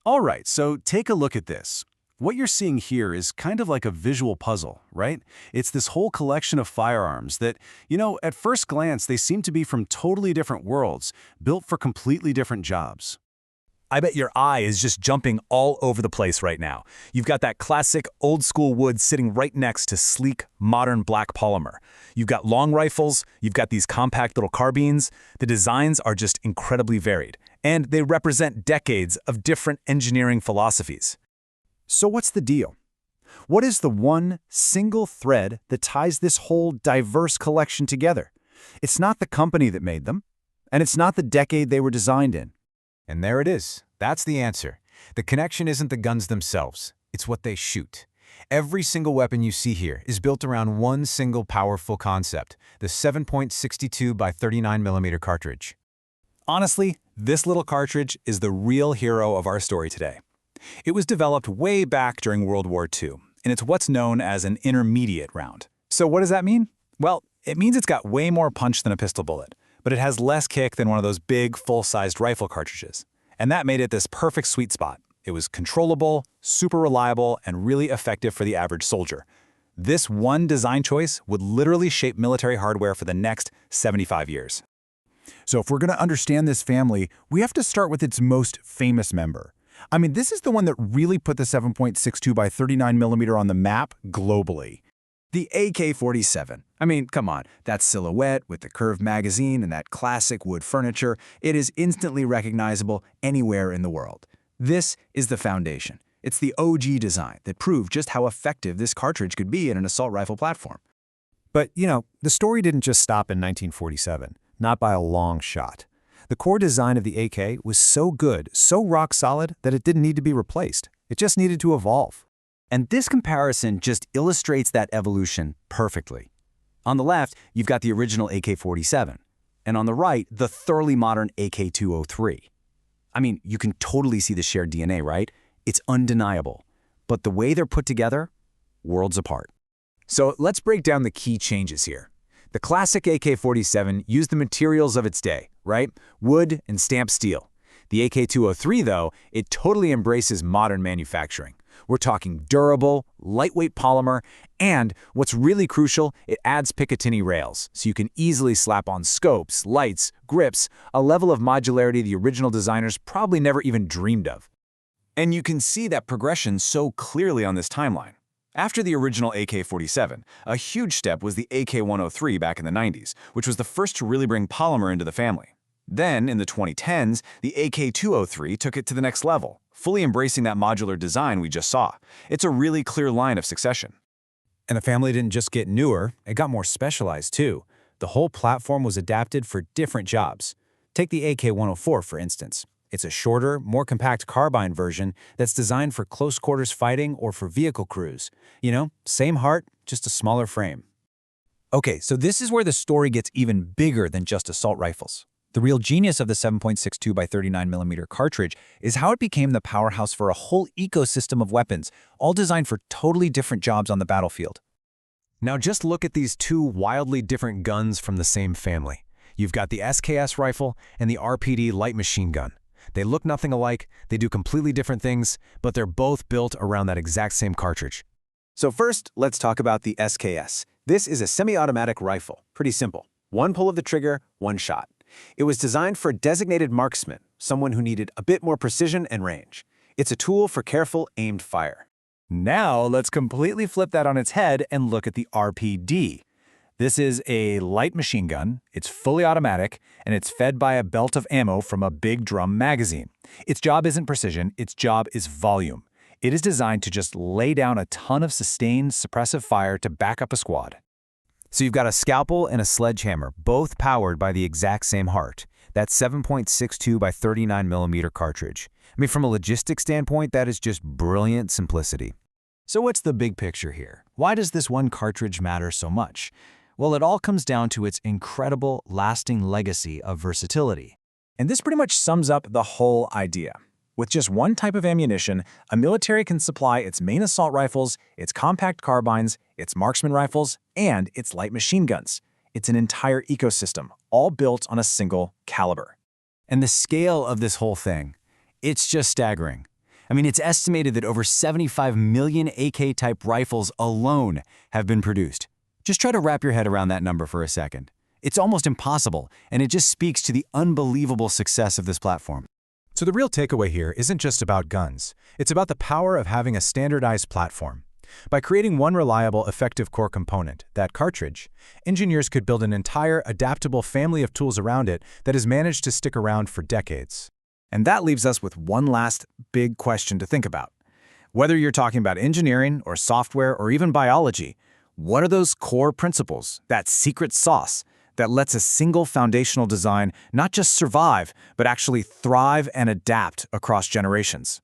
All right, so take a look at this. What you're seeing here is kind of like a visual puzzle, right? It's this whole collection of firearms that, at first glance, they seem to be from totally different worlds, built for completely different jobs. I bet your eye is just jumping all over the place right now. You've got that classic old-school wood sitting right next to sleek, modern black polymer. You've got long rifles, you've got these compact little carbines. The designs are just incredibly varied, and they represent decades of different engineering philosophies. So what's the deal? What is the one single thread that ties this whole diverse collection together? It's not the company that made them, and it's not the decade they were designed in. And there it is. That's the answer. The connection isn't the guns themselves. It's what they shoot. Every single weapon you see here is built around one single powerful concept, the 7.62 by 39mm cartridge. Honestly, this little cartridge is the real hero of our story today. It was developed way back during World War II, and it's what's known as an intermediate round. So what does that mean? Well, it means it's got way more punch than a pistol bullet, but it has less kick than one of those big, full-sized rifle cartridges. And that made it this perfect sweet spot. It was controllable, super reliable, and really effective for the average soldier. This one design choice would literally shape military hardware for the next 75 years. So if we're going to understand this family, we have to start with its most famous member. I mean, this is the one that really put the 7.62 by 39mm on the map globally. The AK-47. I mean, come on, that silhouette with the curved magazine and that classic wood furniture, it is instantly recognizable anywhere in the world. This is the foundation. It's the OG design that proved just how effective this cartridge could be in an assault rifle platform. But, the story didn't just stop in 1947, not by a long shot. The core design of the AK was so good, so rock solid, that it didn't need to be replaced. It just needed to evolve. And this comparison just illustrates that evolution perfectly. On the left, you've got the original AK-47, and on the right, the thoroughly modern AK-203. I mean, you can totally see the shared DNA, right? It's undeniable. But the way they're put together, worlds apart. So let's break down the key changes here. The classic AK-47 used the materials of its day, right? Wood and stamped steel. The AK-203, though, it totally embraces modern manufacturing. We're talking durable, lightweight polymer, and what's really crucial, it adds Picatinny rails, so you can easily slap on scopes, lights, grips, a level of modularity the original designers probably never even dreamed of. And you can see that progression so clearly on this timeline. After the original AK-47, a huge step was the AK-103 back in the 90s, which was the first to really bring polymer into the family. Then, in the 2010s, the AK-203 took it to the next level, fully embracing that modular design we just saw. It's a really clear line of succession. And the family didn't just get newer, it got more specialized too. The whole platform was adapted for different jobs. Take the AK-104, for instance. It's a shorter, more compact carbine version that's designed for close-quarters fighting or for vehicle crews. Same heart, just a smaller frame. Okay, so this is where the story gets even bigger than just assault rifles. The real genius of the 7.62 by 39mm cartridge is how it became the powerhouse for a whole ecosystem of weapons, all designed for totally different jobs on the battlefield. Now just look at these two wildly different guns from the same family. You've got the SKS rifle and the RPD light machine gun. They look nothing alike, they do completely different things, but they're both built around that exact same cartridge. So first, let's talk about the SKS. This is a semi-automatic rifle. Pretty simple. One pull of the trigger, one shot. It was designed for a designated marksman, someone who needed a bit more precision and range. It's a tool for careful, aimed fire. Now let's completely flip that on its head and look at the RPD. This is a light machine gun, it's fully automatic, and it's fed by a belt of ammo from a big drum magazine. Its job isn't precision, its job is volume. It is designed to just lay down a ton of sustained, suppressive fire to back up a squad. So you've got a scalpel and a sledgehammer, both powered by the exact same heart. That 7.62 by 39mm cartridge. I mean, from a logistics standpoint, that is just brilliant simplicity. So what's the big picture here? Why does this one cartridge matter so much? Well, it all comes down to its incredible, lasting legacy of versatility. And this pretty much sums up the whole idea. With just one type of ammunition, a military can supply its main assault rifles, its compact carbines, its marksman rifles, and its light machine guns. It's an entire ecosystem, all built on a single caliber. And the scale of this whole thing, it's just staggering. I mean, it's estimated that over 75 million AK-type rifles alone have been produced. Just try to wrap your head around that number for a second. It's almost impossible, and it just speaks to the unbelievable success of this platform. So the real takeaway here isn't just about guns. It's about the power of having a standardized platform. By creating one reliable, effective core component, that cartridge, engineers could build an entire, adaptable family of tools around it that has managed to stick around for decades. And that leaves us with one last big question to think about. Whether you're talking about engineering or software or even biology, what are those core principles, that secret sauce, that lets a single foundational design not just survive, but actually thrive and adapt across generations?